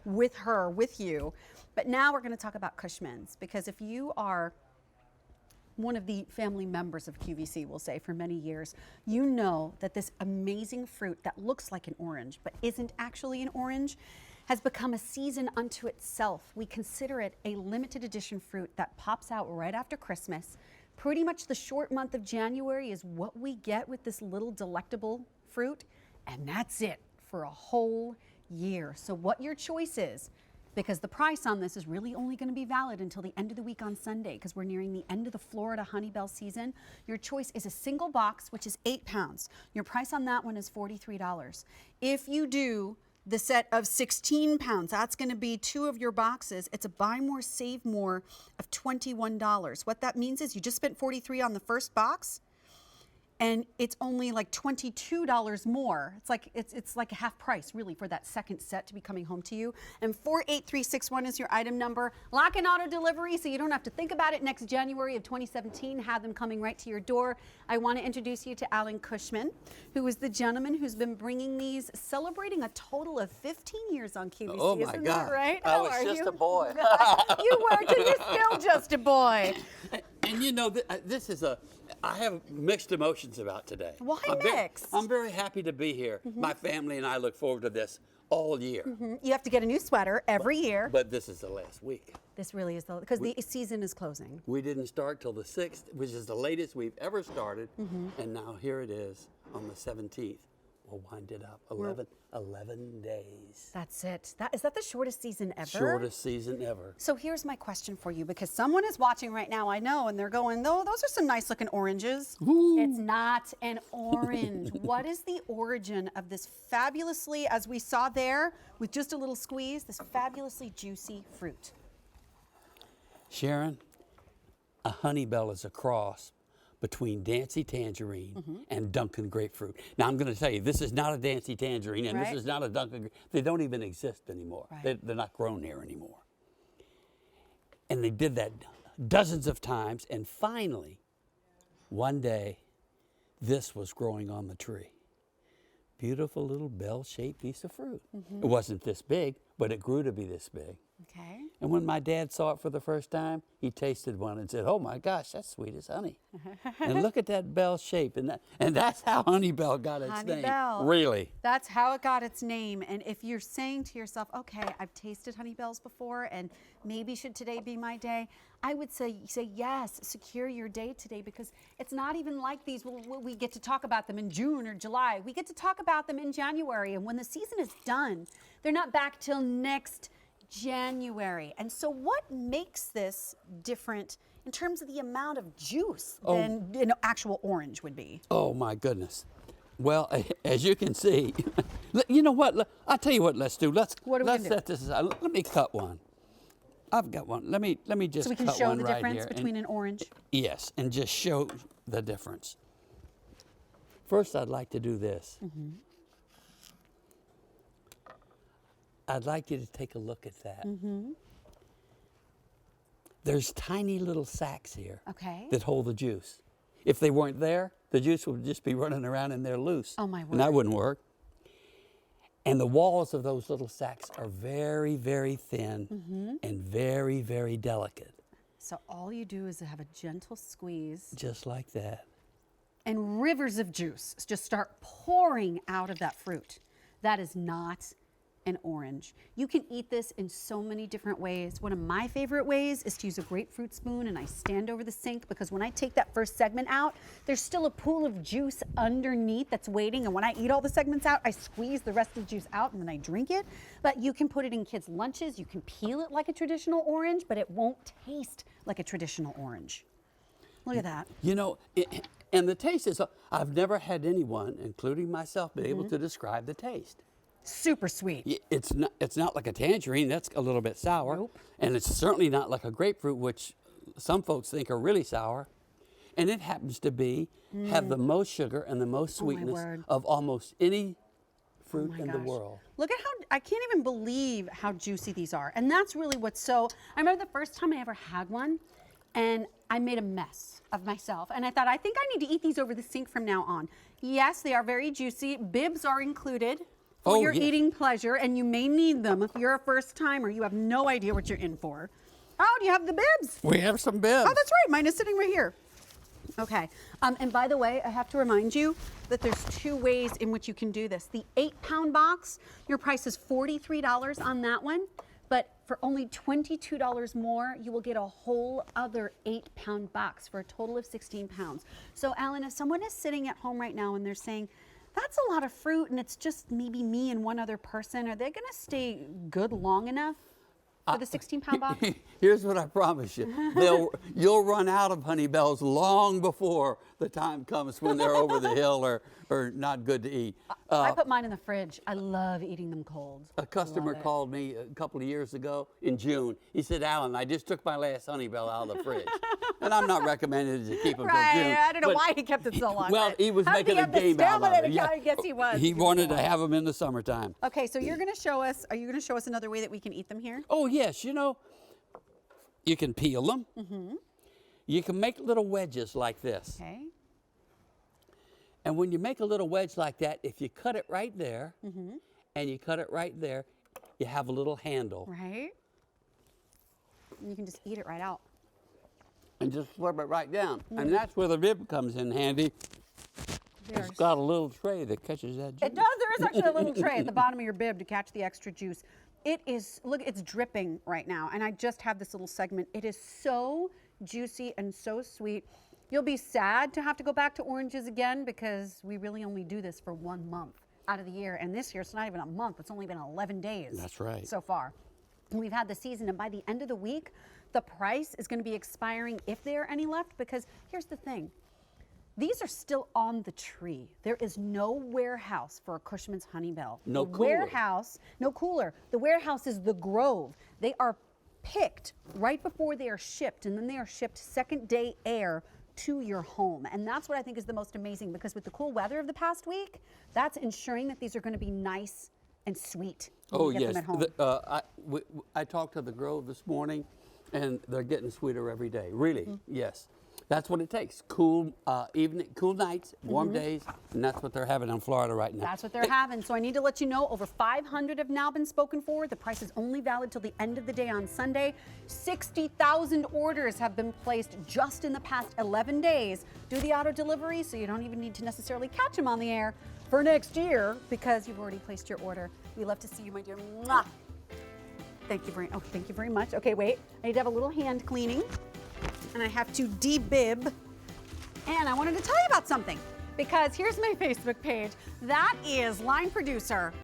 with her, with you. But now we're going to talk about Cushman's, because if you are one of the family members of QVC, we'll say, for many years, you know that this amazing fruit that looks like an orange but isn't actually an orange has become a season unto itself. We consider it a limited edition fruit that pops out right after Christmas. Pretty much the short month of January is what we get with this little delectable fruit, and that's it for a whole year. So what your choice is, because the price on this is really only going to be valid until the end of the week on Sunday, because we're nearing the end of the Florida HoneyBell season. Your choice is a single box, which is 8 pounds. Your price on that one is $43. If you do the set of 16 pounds, that's going to be 2 of your boxes. It's a buy more, save more of $21. What that means is you just spent $43 on the first box, and it's only like $22 more. It's like a half price, really, for that second set to be coming home to you. And 48361 is your item number. Lock and auto delivery, so you don't have to think about it. Next January of 2017, have them coming right to your door. I want to introduce you to Alan Cushman, who is the gentleman who's been bringing these, celebrating a total of 15 years on QVC. Oh my Isn't God! that right? I was just a boy. You were, and you're still just a boy. And you know, this is I have mixed emotions about today. Why mixed? I'm very happy to be here. My family and I look forward to this all year. You have to get a new sweater every year. But this is the last week. This really is, because the season is closing. We didn't start till the 6th, which is the latest we've ever started. And now here it is on the 17th. We'll wind it up. 11 days. That's it. Is that the shortest season ever? Shortest season ever. So here's my question for you, because someone is watching right now, I know, and they're going, "Oh, those are some nice looking oranges." Ooh. It's not an orange. What is the origin of this fabulously, as we saw there, with just a little squeeze, this fabulously juicy fruit? Sharon, a HoneyBell is a cross between Dancy Tangerine and Dunkin' Grapefruit. Now, I'm going to tell you, this is not a Dancy Tangerine, and Right. this is not a Dunkin'. They don't even exist anymore. Right. They're not grown here anymore. And they did that dozens of times, and finally, one day, this was growing on the tree. Beautiful little bell-shaped piece of fruit. It wasn't this big, but it grew to be this big. Okay. And when my dad saw it for the first time, he tasted one and said, "Oh my gosh, that's sweet as honey." And look at that bell shape, and that's how HoneyBell got its name. HoneyBell. Really. That's how it got its name. And if you're saying to yourself, "Okay, I've tasted HoneyBells before, and maybe should today be my day?" I would say yes, secure your day today, because it's not even like these. We get to talk about them in June or July. We get to talk about them in January, and when the season is done, they're not back till next January. And so what makes this different in terms of the amount of juice than an actual orange would be? Oh my goodness. Well, as you can see, you know what? I'll tell you what. Let's do. Let's set this aside. Let me cut one. I've got one. Let me just so we can cut show one the right difference here. between an orange. Yes, and just show the difference. First, I'd like to do this. I'd like you to take a look at that. There's tiny little sacs here that hold the juice. If they weren't there, the juice would just be running around in there loose. Oh my word. And that wouldn't work. And the walls of those little sacs are very, very thin and very, very delicate. So all you do is have a gentle squeeze. Just like that. And rivers of juice just start pouring out of that fruit. That is not an orange. You can eat this in so many different ways. One of my favorite ways is to use a grapefruit spoon, and I stand over the sink, because when I take that first segment out, there's still a pool of juice underneath that's waiting, and when I eat all the segments out, I squeeze the rest of the juice out and then I drink it. But you can put it in kids' lunches, you can peel it like a traditional orange, but it won't taste like a traditional orange. Look at that. You know, and the taste is, I've never had anyone, including myself, be able to describe the taste. Super sweet. It's not like a tangerine. That's a little bit sour. Nope. And it's certainly not like a grapefruit, which some folks think are really sour. And it happens to have the most sugar and the most sweetness of almost any fruit in the world. Look at how, I can't even believe how juicy these are. And that's really what's so, I remember the first time I ever had one, and I made a mess of myself. And I thought, I think I need to eat these over the sink from now on. Yes, they are very juicy. Bibs are included. for Oh, your yeah. eating pleasure, and you may need them if you're a first timer. You have no idea what you're in for. Oh, do you have the bibs? We have some bibs. Oh, that's right. Mine is sitting right here. Okay. And by the way, I have to remind you that there's 2 ways in which you can do this. The 8-pound box, your price is $43 on that one, but for only $22 more, you will get a whole other 8-pound box for a total of 16 pounds. So, Alan, if someone is sitting at home right now and they're saying, that's a lot of fruit and it's just maybe me and one other person, are they going to stay good long enough for the 16-pound box? Here's what I promise you. You'll run out of HoneyBells long before the time comes when they're over the hill or not good to eat. I put mine in the fridge. I love eating them cold. A customer Love it. called me a couple of years ago in June. He said, Alan, I just took my last HoneyBell out of the fridge. And I'm not recommending to keep them Right, till June. I don't know but why he kept it so long. Well, but he was how did making he a have the game out of stamina it. to- I guess he was. He wanted to have them in the summertime. Okay, so you're going to show us, are you going to show us another way that we can eat them here? Oh, yes, you can peel them. You can make little wedges like this. Okay. And when you make a little wedge like that, if you cut it right there and you cut it right there, you have a little handle. Right. And you can just eat it right out. And just slurp it right down. And that's where the bib comes in handy. It's got a little tray that catches that juice. It does. There is actually a little tray at the bottom of your bib to catch the extra juice. It is, look, it's dripping right now. And I just have this little segment. It is so juicy and so sweet. You'll be sad to have to go back to oranges again because we really only do this for 1 month out of the year. And this year, it's not even a month. It's only been 11 days. That's right. So far. And we've had the season, and by the end of the week, the price is going to be expiring if there are any left, because here's the thing. These are still on the tree. There is no warehouse for a Cushman's HoneyBell. No The cooler. warehouse, no cooler. The warehouse is the Grove. They are picked right before they are shipped, and then they are shipped second day air to your home. And that's what I think is the most amazing, because with the cool weather of the past week, that's ensuring that these are going to be nice and sweet when Oh, you get yes. them at home. I talked to the Grove this morning, and they're getting sweeter every day. Really, yes. That's what it takes. Cool evening, cool nights, warm days, and that's what they're having in Florida right now. That's what they're having. So I need to let you know, over 500 have now been spoken for. The price is only valid till the end of the day on Sunday. 60,000 orders have been placed just in the past 11 days. Do the auto delivery so you don't even need to necessarily catch them on the air for next year because you've already placed your order. We love to see you, my dear. Mwah. Thank you very much. Okay, wait. I need to have a little hand cleaning. And I have to debib. And I wanted to tell you about something, because here's my Facebook page. That is line producer